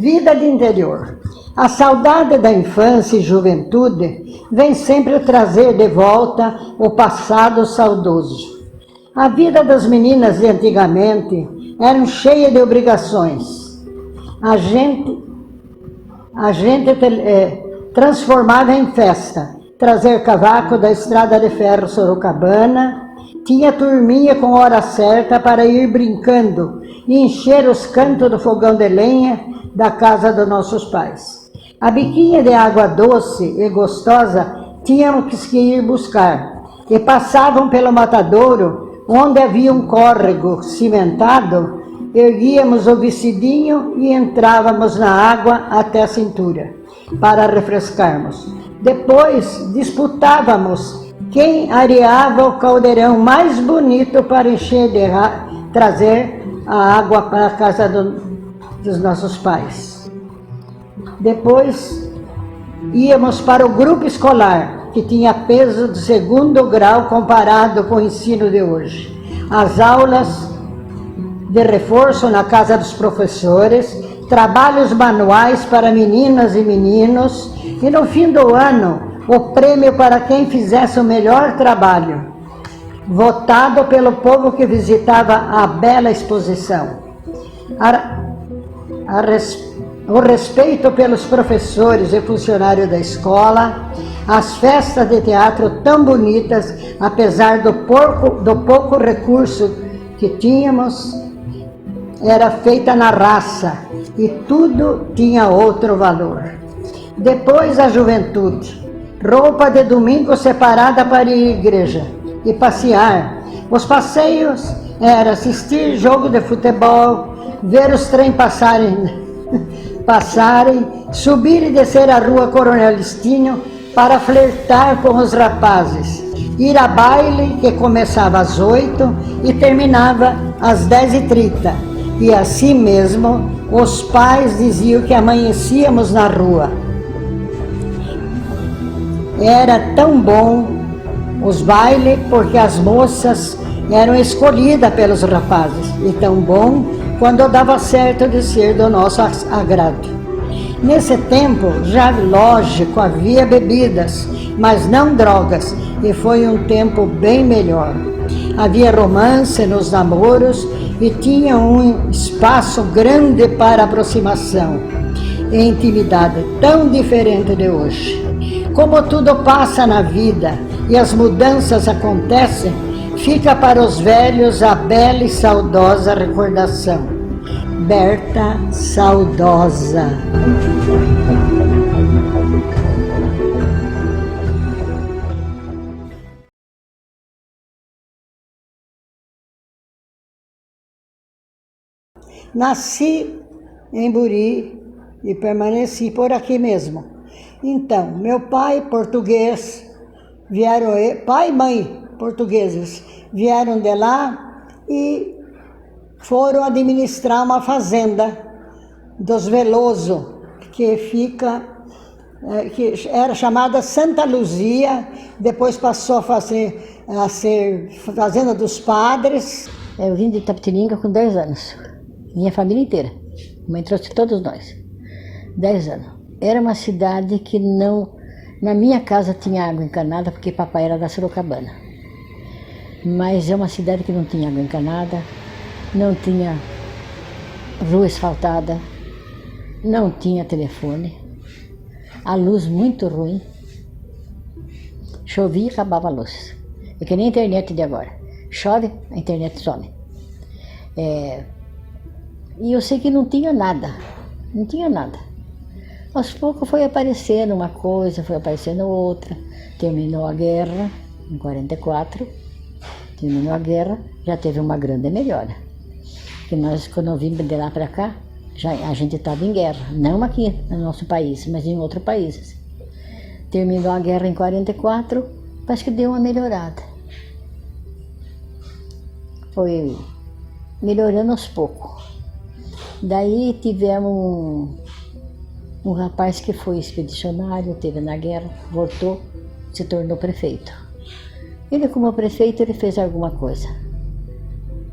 Vida de interior. A saudade da infância e juventude vem sempre trazer de volta o passado saudoso. A vida das meninas de antigamente era cheia de obrigações. A gente transformava em festa, trazer cavaco da estrada de ferro Sorocabana, tinha turminha com hora certa para ir brincando e encher os cantos do fogão de lenha da casa dos nossos pais. A biquinha de água doce e gostosa tínhamos que ir buscar, e passavam pelo matadouro, onde havia um córrego cimentado, erguíamos o vestidinho e entrávamos na água até a cintura, para refrescarmos. Depois disputávamos quem areava o caldeirão mais bonito para trazer a água para a casa dos nossos pais. Depois íamos para o grupo escolar, que tinha peso de 2º grau comparado com o ensino de hoje. As aulas de reforço na casa dos professores, trabalhos manuais para meninas e meninos, e no fim do ano, o prêmio para quem fizesse o melhor trabalho, votado pelo povo que visitava a bela exposição. O respeito pelos professores e funcionários da escola, as festas de teatro tão bonitas, apesar do pouco recurso que tínhamos, era feita na raça e tudo tinha outro valor. Depois a juventude, roupa de domingo separada para ir à igreja e passear. Os passeios eram assistir jogo de futebol, ver os trens passarem, subir e descer a rua Coronel Listinho para flertar com os rapazes, ir a baile que começava às 8 e terminava às 10h30. E assim mesmo, os pais diziam que amanhecíamos na rua. Era tão bom os bailes, porque as moças eram escolhidas pelos rapazes, e tão bom quando dava certo de ser do nosso agrado. Nesse tempo, já lógico, havia bebidas, mas não drogas, e foi um tempo bem melhor. Havia romance nos namoros e tinha um espaço grande para aproximação e intimidade, tão diferente de hoje. Como tudo passa na vida e as mudanças acontecem, fica para os velhos a bela e saudosa recordação. Berta Saudosa. Nasci em Buri e permaneci por aqui mesmo. Então, meu pai português, pai e mãe portugueses, vieram de lá e foram administrar uma fazenda dos Veloso, que era chamada Santa Luzia, depois passou a ser Fazenda dos Padres. Eu vim de Itapetininga com 10 anos, minha família inteira. A mãe trouxe todos nós, 10 anos. Era uma cidade que não... Na minha casa tinha água encanada, porque papai era da Sorocabana. Mas é uma cidade que não tinha água encanada, não tinha rua asfaltada, não tinha telefone, a luz muito ruim, chovia e acabava a luz. É que nem a internet de agora, chove, a internet some. E eu sei que não tinha nada, não tinha nada. Aos poucos foi aparecendo uma coisa, foi aparecendo outra, terminou a guerra, em 44, terminou a guerra, já teve uma grande melhora. Que nós, quando vimos de lá para cá, a gente estava em guerra, não aqui no nosso país, mas em outros países. Terminou a guerra em 44, parece que deu uma melhorada. Foi melhorando aos poucos. Daí tivemos um rapaz que foi expedicionário, esteve na guerra, voltou, se tornou prefeito. Ele, como prefeito, ele fez alguma coisa.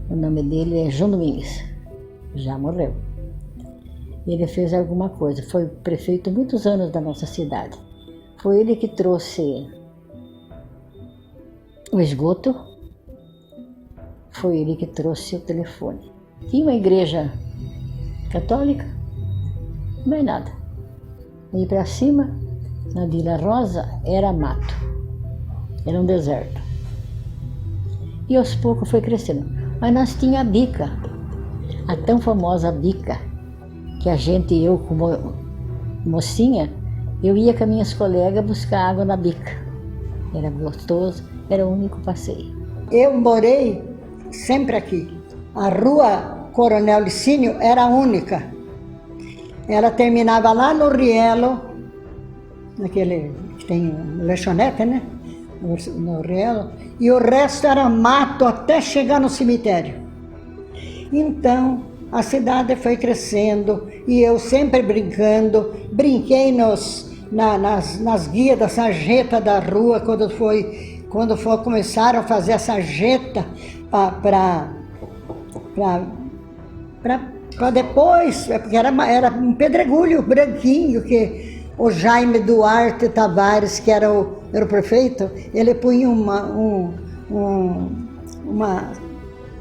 O nome dele é João Domingues, já morreu. ele fez alguma coisa. Foi prefeito muitos anos da nossa cidade. Foi ele que trouxe o esgoto, foi ele que trouxe o telefone. Tinha uma igreja católica, não é nada. E para cima, na Vila Rosa, era mato, era um deserto. E aos poucos foi crescendo. Mas nós tínhamos a bica, a tão famosa bica, que eu como mocinha, eu ia com as minhas colegas buscar água na bica. Era gostoso, era o único passeio. Eu morei sempre aqui. A rua Coronel Licínio era a única. Ela terminava lá no Rielo, naquele que tem lanchonete, né? No Rielo. E o resto era mato até chegar no cemitério. Então, a cidade foi crescendo e eu sempre brincando. Brinquei nas guias da sarjeta da rua, quando começaram a fazer a sarjeta para depois, porque era um pedregulho branquinho, que o Jaime Duarte Tavares, que era o prefeito, ele punha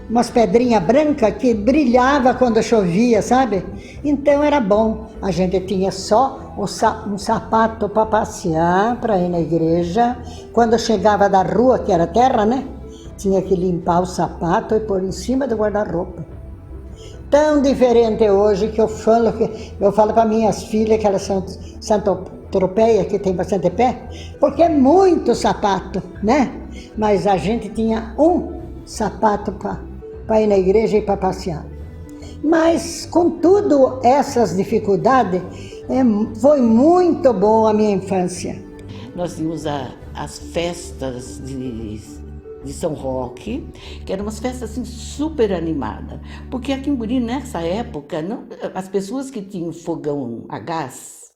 umas pedrinhas brancas que brilhava quando chovia, sabe? Então era bom. A gente tinha só um sapato para passear, para ir na igreja. Quando chegava da rua, que era terra, né? Tinha que limpar o sapato e pôr em cima do guarda-roupa. Tão diferente hoje que eu falo para minhas filhas que elas são Santo-Tropeia, que tem bastante pé, porque é muito sapato, né? Mas a gente tinha um sapato para ir na igreja e para passear. Mas, contudo, essas dificuldades, foi muito boa a minha infância. Nós tínhamos as festas de São Roque, que eram umas festas assim, super animadas. Porque aqui em Buri, nessa época, as pessoas que tinham fogão a gás,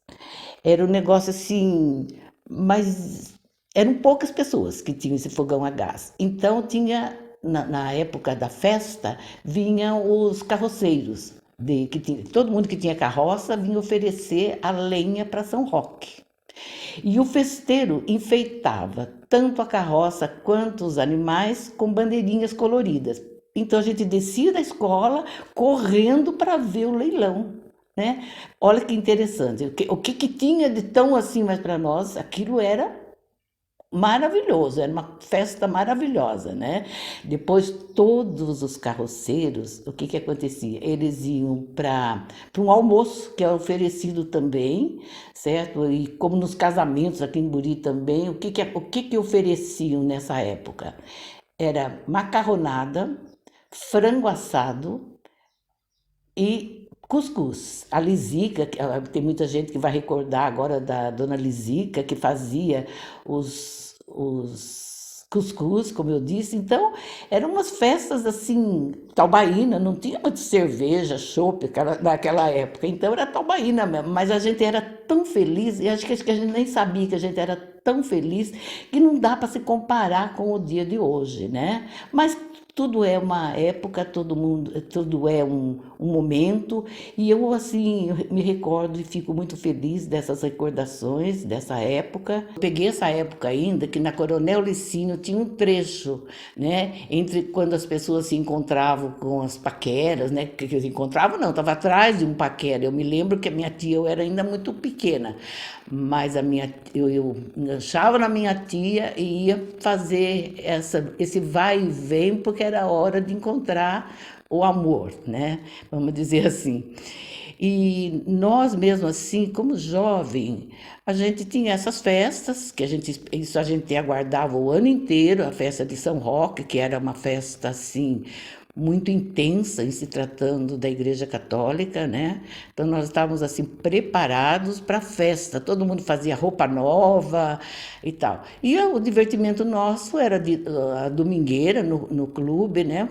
era um negócio assim, mas eram poucas pessoas que tinham esse fogão a gás. Então tinha, na época da festa, vinham os carroceiros, todo mundo que tinha carroça vinha oferecer a lenha para São Roque. E o festeiro enfeitava tanto a carroça quanto os animais com bandeirinhas coloridas. Então a gente descia da escola correndo para ver o leilão, né? Olha que interessante, o que tinha de tão assim, mas para nós aquilo era maravilhoso, era uma festa maravilhosa, né? Depois todos os carroceiros, o que acontecia? Eles iam para um almoço que era oferecido também, certo? E como nos casamentos aqui em Buri também, o que ofereciam nessa época? Era macarronada, frango assado e cuscuz. A Lisica, tem muita gente que vai recordar agora da dona Lisica, que fazia os cuscuz, como eu disse. Então, eram umas festas assim, taubaína, não tinha muito cerveja, chopp naquela época, então era taubaína mesmo, mas a gente era tão feliz, e acho que a gente nem sabia que a gente era tão feliz, que não dá para se comparar com o dia de hoje, né? Mas tudo é uma época, tudo é um momento, e eu assim me recordo e fico muito feliz dessas recordações dessa época. Eu peguei essa época ainda que na Coronel Licínio tinha um trecho, né, entre quando as pessoas se encontravam com as paqueras, né, que se encontravam não, estava atrás de um paquera. Eu me lembro que a minha tia, eu era ainda muito pequena, mas eu enganchava na minha tia e ia fazer esse vai e vem, porque era hora de encontrar o amor, né? Vamos dizer assim. E nós mesmo assim, como jovem, a gente tinha essas festas, que a gente aguardava o ano inteiro, a festa de São Roque, que era uma festa assim muito intensa em se tratando da Igreja Católica, né? Então nós estávamos assim preparados para a festa, todo mundo fazia roupa nova e tal. E o divertimento nosso era a domingueira no clube, né?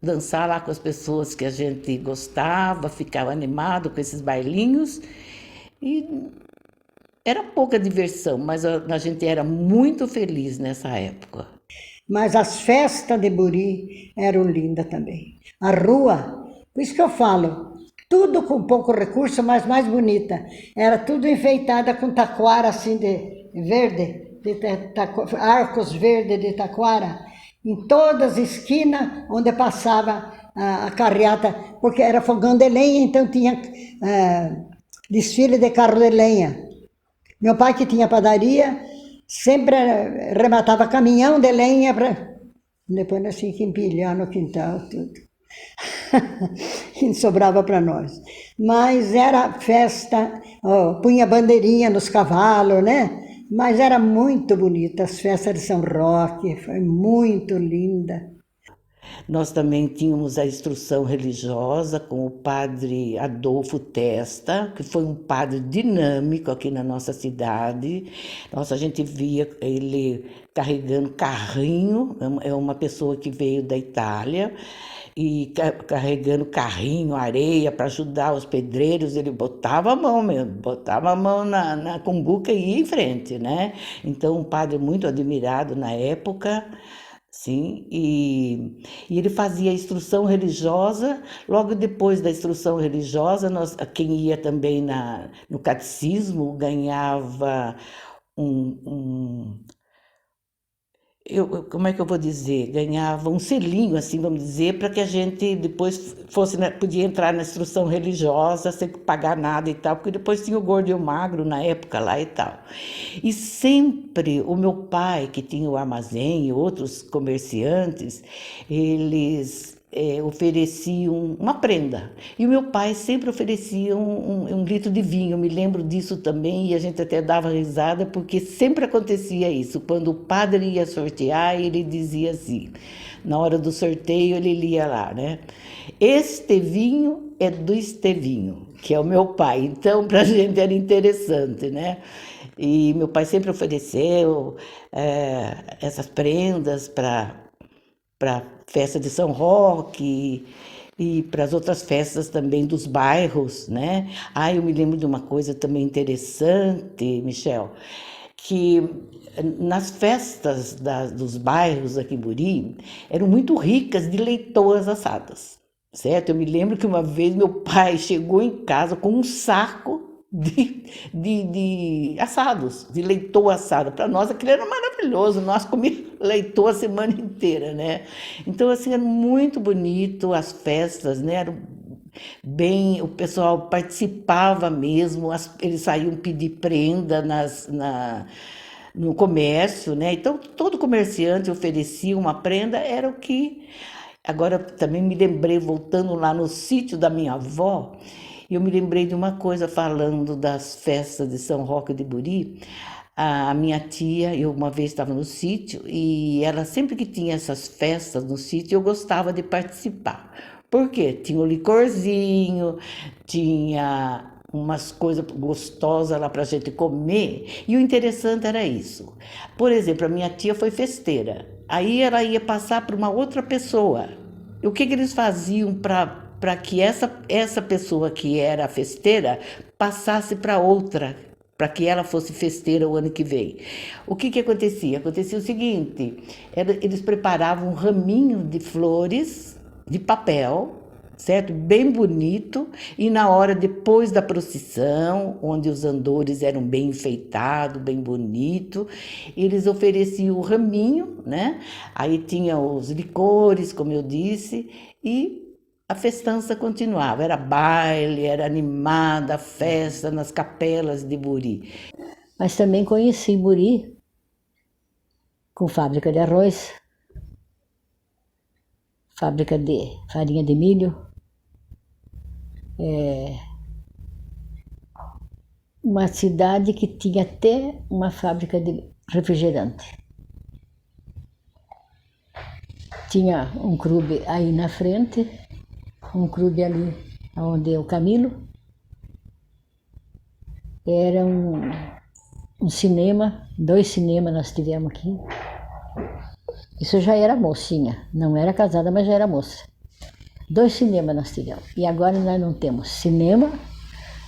Dançar lá com as pessoas que a gente gostava, ficava animado com esses bailinhos. E era pouca diversão, mas a gente era muito feliz nessa época. Mas as festas de Buri eram lindas também. A rua, por isso que eu falo, tudo com pouco recurso, mas mais bonita. Era tudo enfeitada com taquara assim de verde, arcos verdes de taquara, em todas as esquinas onde passava a carreata, porque era fogão de lenha, então tinha desfile de carro de lenha. Meu pai, que tinha padaria, sempre rematava caminhão de lenha para... Depois nós tínhamos que empilhar no quintal tudo. Que sobrava para nós. Mas era festa, punha bandeirinha nos cavalos, né? Mas era muito bonita, as festas de São Roque, foi muito linda. Nós também tínhamos a instrução religiosa com o padre Adolfo Testa, que foi um padre dinâmico aqui na nossa cidade. Nossa, a gente via ele carregando carrinho, é uma pessoa que veio da Itália, e carregando carrinho, areia para ajudar os pedreiros. Ele botava a mão mesmo, botava a mão na cumbuca e ia em frente, né? Então, um padre muito admirado na época. Sim, e ele fazia a instrução religiosa. Logo depois da instrução religiosa, quem ia também no catecismo ganhava como é que eu vou dizer? Ganhava um selinho, assim, vamos dizer, para que a gente depois podia entrar na instrução religiosa sem pagar nada e tal, porque depois tinha o gordo e o magro na época lá e tal. E sempre o meu pai, que tinha o armazém e outros comerciantes, eles ofereciam uma prenda. E o meu pai sempre oferecia um litro de vinho. Eu me lembro disso também, e a gente até dava risada, porque sempre acontecia isso. Quando o padre ia sortear, ele dizia assim, na hora do sorteio ele lia lá, né? Este vinho é do Estevinho, que é o meu pai. Então, para a gente era interessante, né? E meu pai sempre ofereceu essas prendas para festa de São Roque e para as outras festas também dos bairros, né? Eu me lembro de uma coisa também interessante, Michel, que nas festas dos bairros aqui em Buri eram muito ricas de leitoas assadas, certo? Eu me lembro que uma vez meu pai chegou em casa com um saco de assados, de leitoa assada. Para nós aquilo era maravilhoso, nós comíamos leitoa a semana inteira, né? Então, assim, era muito bonito as festas, né? Eram bem, o pessoal participava mesmo, eles saíam pedir prenda no comércio, né? Então, todo comerciante oferecia uma prenda, era o que... Agora, também me lembrei, voltando lá no sítio da minha avó, eu me lembrei de uma coisa falando das festas de São Roque de Buri. A minha tia, eu uma vez estava no sítio e ela sempre que tinha essas festas no sítio, eu gostava de participar. Por quê? Tinha o licorzinho, tinha umas coisas gostosas lá para a gente comer, e o interessante era isso. Por exemplo, a minha tia foi festeira, aí ela ia passar para uma outra pessoa. E o que eles faziam para que essa pessoa que era festeira passasse para outra, para que ela fosse festeira o ano que vem? O que acontecia? Acontecia o seguinte, eles preparavam um raminho de flores, de papel, certo? Bem bonito, e na hora depois da procissão, onde os andores eram bem enfeitados, bem bonito, eles ofereciam o raminho, né? Aí tinha os licores, como eu disse, e a festança continuava, era baile, era animada a festa nas capelas de Buri. Mas também conheci Buri com fábrica de arroz, fábrica de farinha de milho, uma cidade que tinha até uma fábrica de refrigerante. Tinha um clube aí na frente, um clube ali onde é o Camilo. Era um cinema, 2 cinemas nós tivemos aqui. Isso eu já era mocinha, não era casada, mas já era moça. 2 cinemas nós tivemos. E agora nós não temos cinema,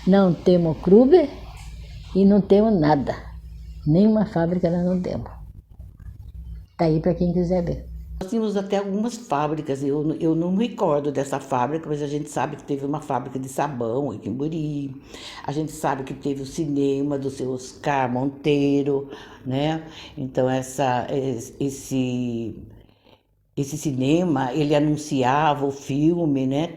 não temos clube e não temos nada. Nenhuma fábrica nós não temos. Tá aí para quem quiser ver. Nós tínhamos até algumas fábricas, eu não me recordo dessa fábrica, mas a gente sabe que teve uma fábrica de sabão aqui em Buri, a gente sabe que teve o cinema do seu Oscar Monteiro, né? Então esse cinema, ele anunciava o filme, né?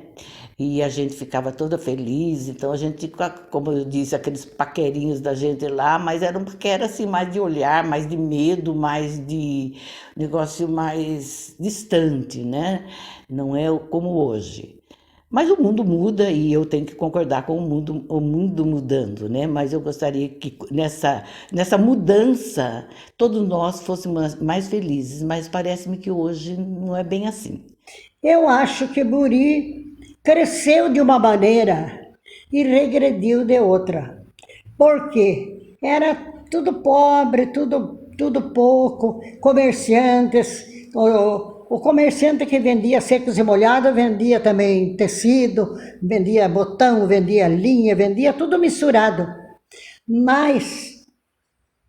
E a gente ficava toda feliz, então a gente, como eu disse, aqueles paquerinhos da gente lá, mas era um paquera assim, mais de olhar, mais de medo, mais de negócio mais distante, né? Não é como hoje. Mas o mundo muda e eu tenho que concordar com o mundo mudando, né? Mas eu gostaria que nessa mudança todos nós fôssemos mais felizes, mas parece-me que hoje não é bem assim. Eu acho que Buri cresceu de uma maneira e regrediu de outra. Por quê? Era tudo pobre, tudo pouco, comerciantes. O comerciante que vendia secos e molhados vendia também tecido, vendia botão, vendia linha, vendia tudo misturado. Mas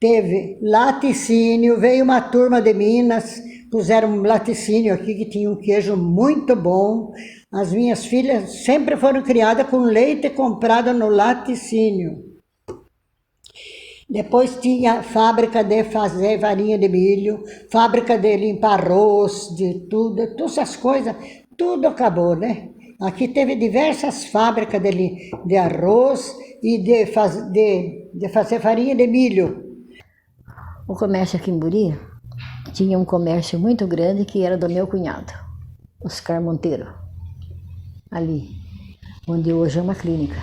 teve laticínio, veio uma turma de Minas, puseram um laticínio aqui que tinha um queijo muito bom. As minhas filhas sempre foram criadas com leite comprado no laticínio. Depois tinha fábrica de fazer farinha de milho, fábrica de limpar arroz, de tudo, todas essas coisas, tudo acabou, né? Aqui teve diversas fábricas de arroz e de fazer farinha de milho. O comércio aqui em Buri tinha um comércio muito grande que era do meu cunhado, Oscar Monteiro, ali, onde hoje é uma clínica.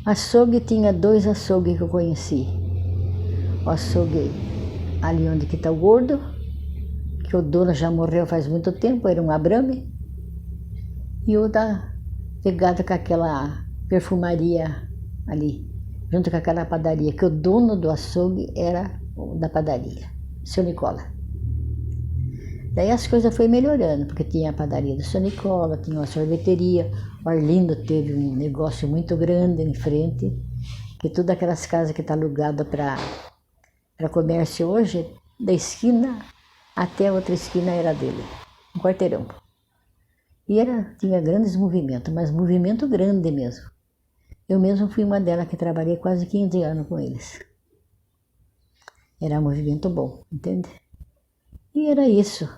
Açougue tinha 2 açougues que eu conheci. O açougue ali onde que está o Gordo, que o dono já morreu faz muito tempo, era um Abrame, e o da pegada com aquela perfumaria ali, junto com aquela padaria, que o dono do açougue era o da padaria, seu Nicola. Daí as coisas foram melhorando, porque tinha a padaria do seu Nicola, tinha uma sorveteria, o Arlindo teve um negócio muito grande em frente, que todas aquelas casas que estão alugadas para comércio hoje, da esquina até a outra esquina era dele, um quarteirão. E tinha grandes movimentos, mas movimento grande mesmo. Eu mesmo fui uma delas que trabalhei quase 15 anos com eles. Era um movimento bom, entende? E era isso.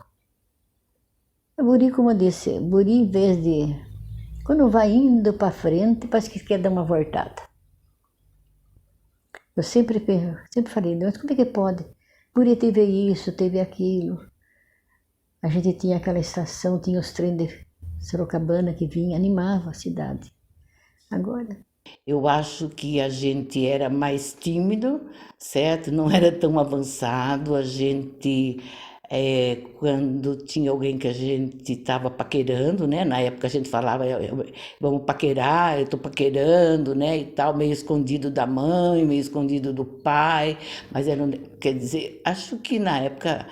A Buri, como eu disse, Buri, em vez de... Quando vai indo para frente, parece que quer dar uma voltada. Eu sempre falei, Deus, como é que pode? Buri teve isso, teve aquilo. A gente tinha aquela estação, tinha os trens de Sorocabana que vinha, animava a cidade. Agora... Eu acho que a gente era mais tímido, certo? Não era tão avançado. A gente, quando tinha alguém que a gente estava paquerando, né? Na época a gente falava, vamos paquerar, eu estou paquerando, né? E tal, meio escondido da mãe, meio escondido do pai. Mas quer dizer, acho que na época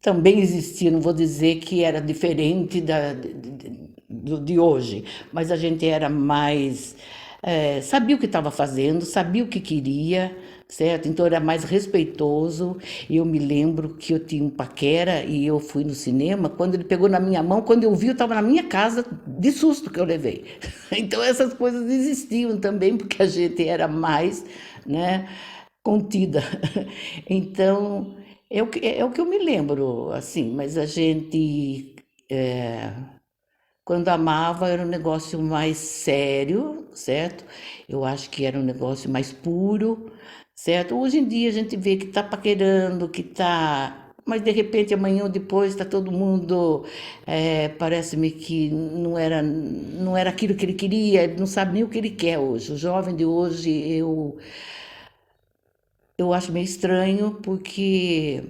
também existia, não vou dizer que era diferente de hoje, mas a gente era mais... sabia o que estava fazendo, sabia o que queria, certo? Então era mais respeitoso. E eu me lembro que eu tinha um paquera e eu fui no cinema, quando ele pegou na minha mão, quando eu vi, eu estava na minha casa, de susto que eu levei. Então essas coisas existiam também, porque a gente era mais, né, contida. Então é o que eu me lembro, assim, mas a gente... Quando amava era um negócio mais sério, certo? Eu acho que era um negócio mais puro, certo? Hoje em dia a gente vê que tá paquerando, que tá... Mas de repente amanhã ou depois está todo mundo... parece-me que não era aquilo que ele queria, ele não sabe nem o que ele quer hoje. O jovem de hoje eu acho meio estranho, porque...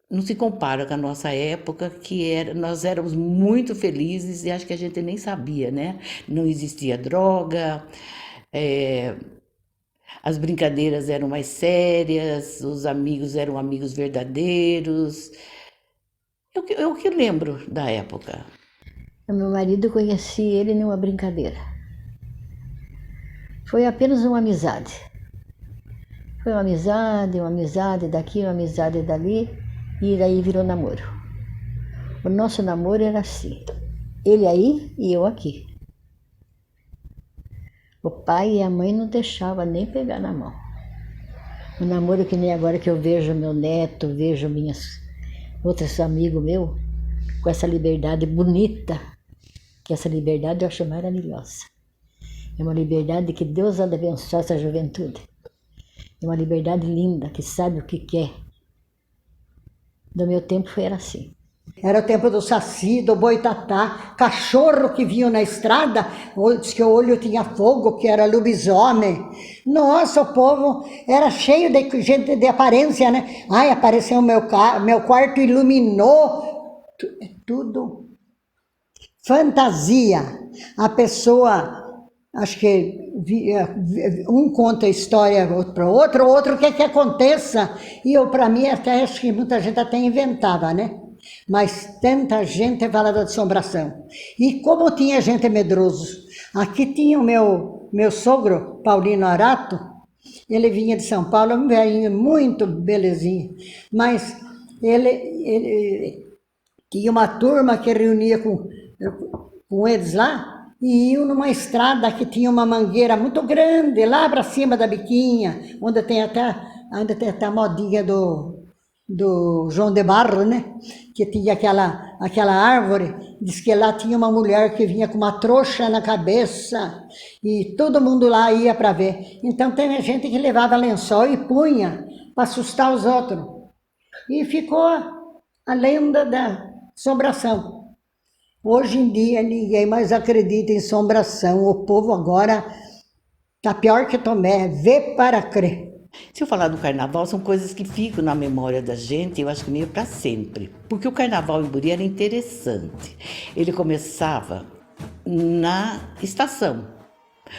não se compara com a nossa época, nós éramos muito felizes e acho que a gente nem sabia, né? Não existia droga, as brincadeiras eram mais sérias, os amigos eram amigos verdadeiros. É o que lembro da época. O meu marido, conheci ele numa brincadeira. Foi apenas uma amizade. Foi uma amizade daqui, uma amizade dali. e daí virou namoro. O nosso namoro era assim, ele aí e eu aqui. O pai e a mãe não deixavam nem pegar na mão. O namoro que nem agora que eu vejo meu neto, vejo minhas outros amigos meus, com essa liberdade bonita, que essa liberdade eu acho maravilhosa. É uma liberdade que Deus há de abençoar essa juventude. É uma liberdade linda, que sabe o que quer. Do meu tempo era assim. Era o tempo do saci, do boitatá, cachorro que vinha na estrada, diz que o olho tinha fogo, que era lobisomem. Nossa, o povo era cheio de gente de aparência, né? Ai, apareceu meu quarto, iluminou. Tudo fantasia. A pessoa, acho que um conta a história para outro quer que aconteça. E eu, para mim, até acho que muita gente até inventava, né? Mas tanta gente falava de assombração. E como tinha gente medroso. Aqui tinha o meu sogro, Paulino Arato, ele vinha de São Paulo, um velhinho muito belezinho. Mas ele tinha uma turma que reunia com eles lá, e iam numa estrada que tinha uma mangueira muito grande, lá para cima da biquinha, onde ainda tem até a modinha do João de Barro, né? Que tinha aquela árvore, diz que lá tinha uma mulher que vinha com uma trouxa na cabeça, e todo mundo lá ia para ver. Então tem gente que levava lençol e punha para assustar os outros. E ficou a lenda da assombração. Hoje em dia ninguém mais acredita em assombração. O povo agora está pior que Tomé, vê para crer. Se eu falar do carnaval, são coisas que ficam na memória da gente, eu acho que meio para sempre. Porque o carnaval em Buri era interessante. Ele começava na estação,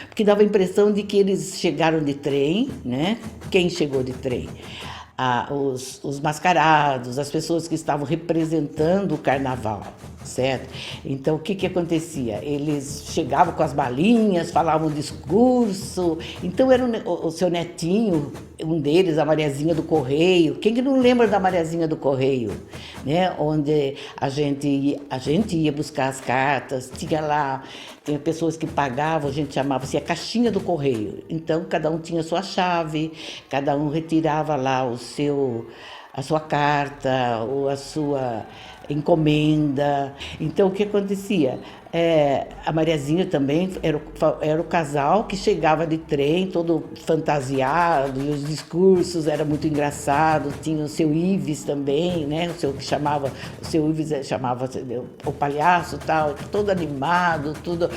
porque dava a impressão de que eles chegaram de trem, né? Quem chegou de trem? Os mascarados, as pessoas que estavam representando o carnaval, certo? Então, o que acontecia? Eles chegavam com as balinhas, falavam um discurso. Então, era o seu netinho, um deles, a Mariazinha do Correio. Quem que não lembra da Mariazinha do Correio? Né? Onde a gente ia buscar as cartas, tinha pessoas que pagavam, a gente chamava-se a caixinha do correio. Então, cada um tinha sua chave, cada um retirava lá a sua carta ou a sua encomenda. Então, o que acontecia? A Mariazinha também era o casal que chegava de trem, todo fantasiado, e os discursos eram muito engraçados. Tinha o seu Ives também, né? O seu Ives chamava o palhaço, tal, todo animado, tudo.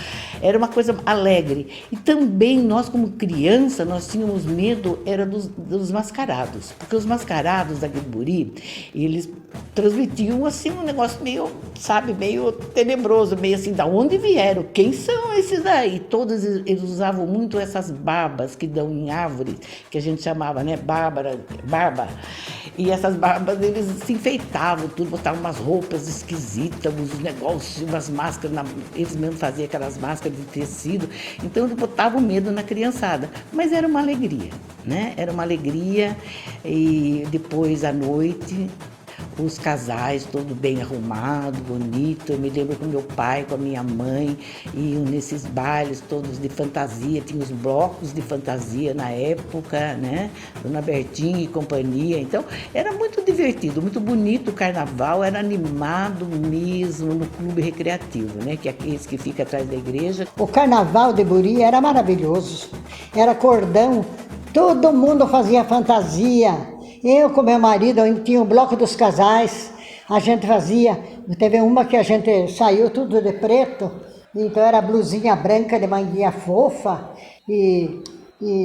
Era uma coisa alegre. E também nós, como criança, nós tínhamos medo, era dos mascarados, porque os mascarados da Buri, eles transmitiam assim um negócio meio tenebroso, meio assim, da onde vieram? Quem são esses daí? Todos eles usavam muito essas barbas que dão em árvores, que a gente chamava, né, barba. E essas barbas, eles se enfeitavam, tudo, botavam umas roupas esquisitas, uns negócios, umas máscaras, eles mesmos faziam aquelas máscaras de tecido, então eles botavam medo na criançada. Mas era uma alegria, né? Era uma alegria, e depois à noite, os casais, todo bem arrumado, bonito. Eu me lembro com meu pai, com a minha mãe, iam nesses bailes todos de fantasia, tinha os blocos de fantasia na época, né? Dona Bertinha e companhia. Então, era muito divertido, muito bonito o carnaval, era animado mesmo no clube recreativo, né? Que é aqueles que fica atrás da igreja. O carnaval de Buri era maravilhoso, era cordão, todo mundo fazia fantasia. Eu com meu marido, tinha o bloco dos casais, a gente fazia, teve uma que a gente saiu tudo de preto, então era blusinha branca de manguinha fofa e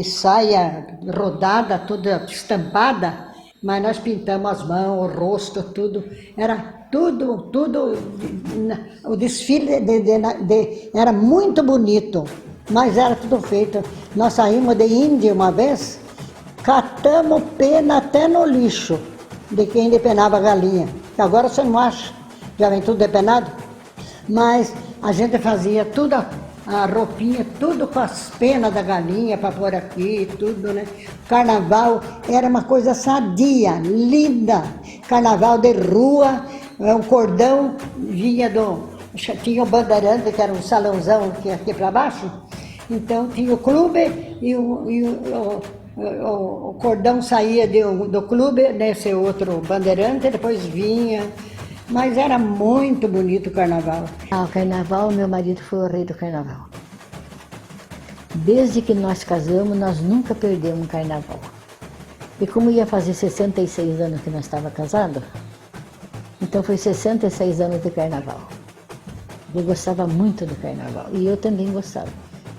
saia rodada, toda estampada, mas nós pintamos as mãos, o rosto, tudo, era tudo, o desfile era muito bonito, mas era tudo feito. Nós saímos de Índia uma vez, catamos pena até no lixo de quem depenava galinha, que agora você não acha, já vem tudo depenado, mas a gente fazia tudo a roupinha, tudo com as penas da galinha para pôr aqui, tudo, né? Carnaval era uma coisa sadia, linda. Carnaval de rua, o cordão vinha tinha o bandeirante, que era um salãozão aqui para baixo. Então tinha o clube e o cordão saía do clube, nesse outro bandeirante, depois vinha. Mas era muito bonito o carnaval. O carnaval, meu marido foi o rei do carnaval. Desde que nós casamos, nós nunca perdemos um carnaval. E como ia fazer 66 anos que nós estávamos casados, então foi 66 anos de carnaval. Ele gostava muito do carnaval e eu também gostava.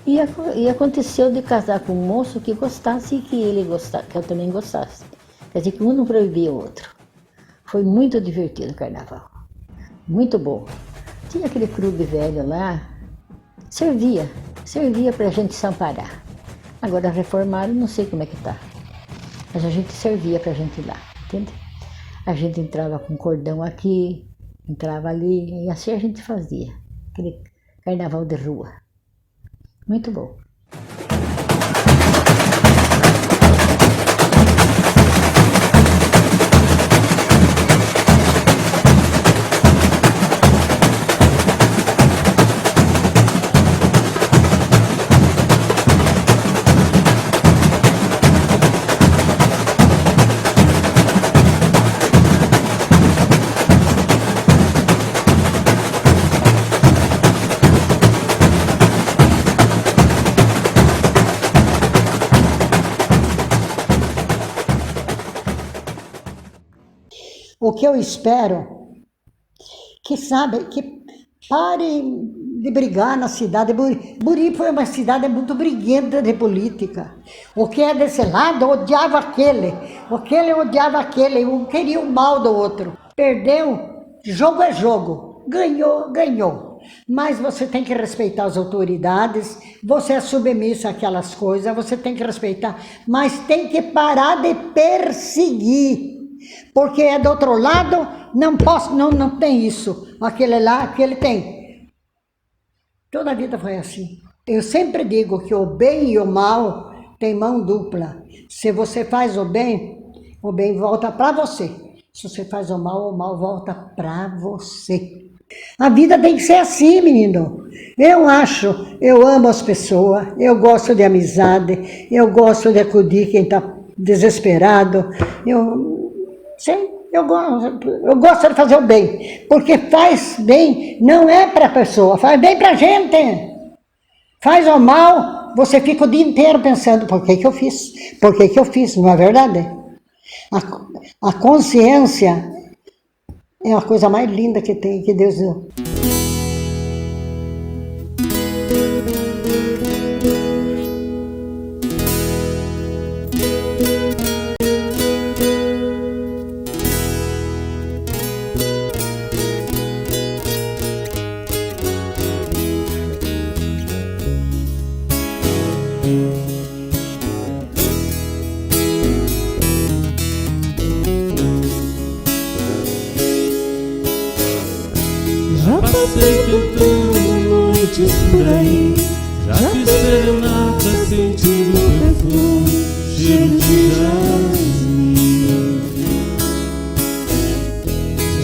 E aconteceu de casar com um moço que gostasse e que ele gostasse, que eu também gostasse. Quer dizer que um não proibia o outro. Foi muito divertido o carnaval. Muito bom. Tinha aquele clube velho lá, servia para a gente se amparar. Agora reformaram, não sei como é que tá. Mas a gente servia para a gente ir lá, entende? A gente entrava com cordão aqui, entrava ali, e assim a gente fazia. Aquele carnaval de rua. Muito bom. O que eu espero, que pare de brigar na cidade. Buri foi uma cidade muito briguenta de política. O que é desse lado odiava aquele odiava aquele, um queria o mal do outro. Perdeu, jogo é jogo, ganhou. Mas você tem que respeitar as autoridades, você é submissa àquelas coisas, você tem que respeitar, mas tem que parar de perseguir. Porque é do outro lado, não tem isso. Aquele lá, aquele tem. Toda a vida foi assim. Eu sempre digo que o bem e o mal têm mão dupla. Se você faz o bem volta para você. Se você faz o mal volta para você. A vida tem que ser assim, menino. Eu amo as pessoas, eu gosto de amizade, eu gosto de acudir quem está desesperado. Eu gosto de fazer o bem, porque faz bem, não é para a pessoa, faz bem para a gente. Faz o mal, você fica o dia inteiro pensando, por que eu fiz? Por que eu fiz? Não é verdade? A consciência é a coisa mais linda que tem, que Deus deu. Já passei cantando noites por aí, já fiz serenata sentindo o perfume, cheiro de jasmim.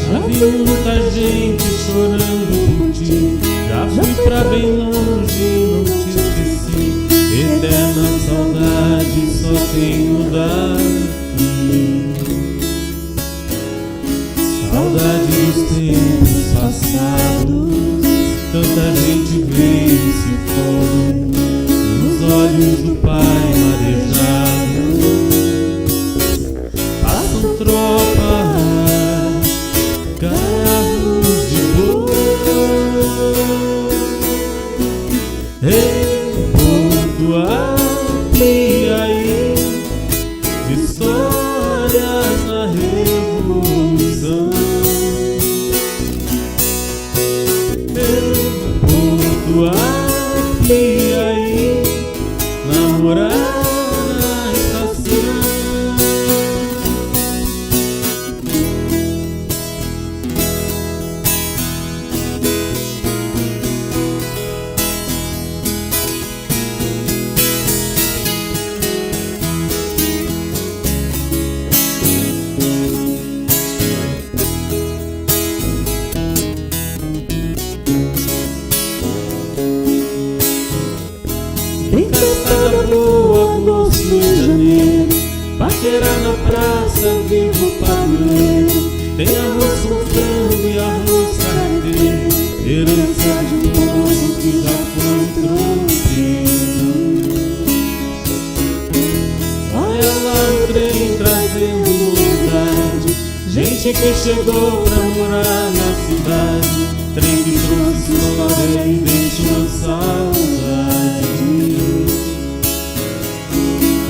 Já vi muita gente chorando por ti, já fui pra bem longe e não te esqueci. Eterna saudade só tenho daqui. Saudade dos tempos passados, tanta gente veio e se foi, nos olhos do pai marejado. Passam tropas, carros de boi, em Porto Apiaí, de histórias na revolução. E aí, namorar na estação. gente que chegou pra morar na cidade, trem que trouxe história e deixou saudade.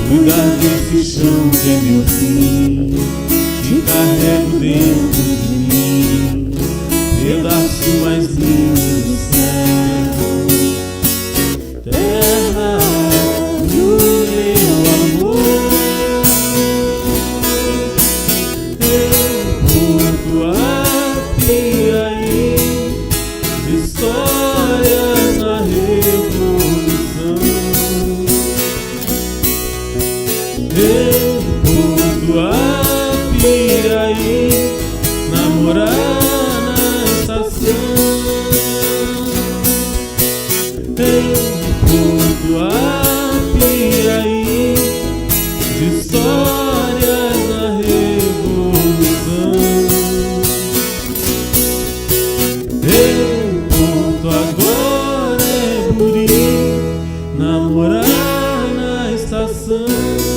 Cuidar desse chão que é meu fim, te carrego dentro de mim, pedaço mais lindo do céu. Terra do meu amor, eu Porto Apiaí, de histórias na Revolução. Eu Porto Apiaí, namorar na estação. Porto Apiaí, de histórias na Revolução. Ei, Porto agora é Buri, namorar na estação.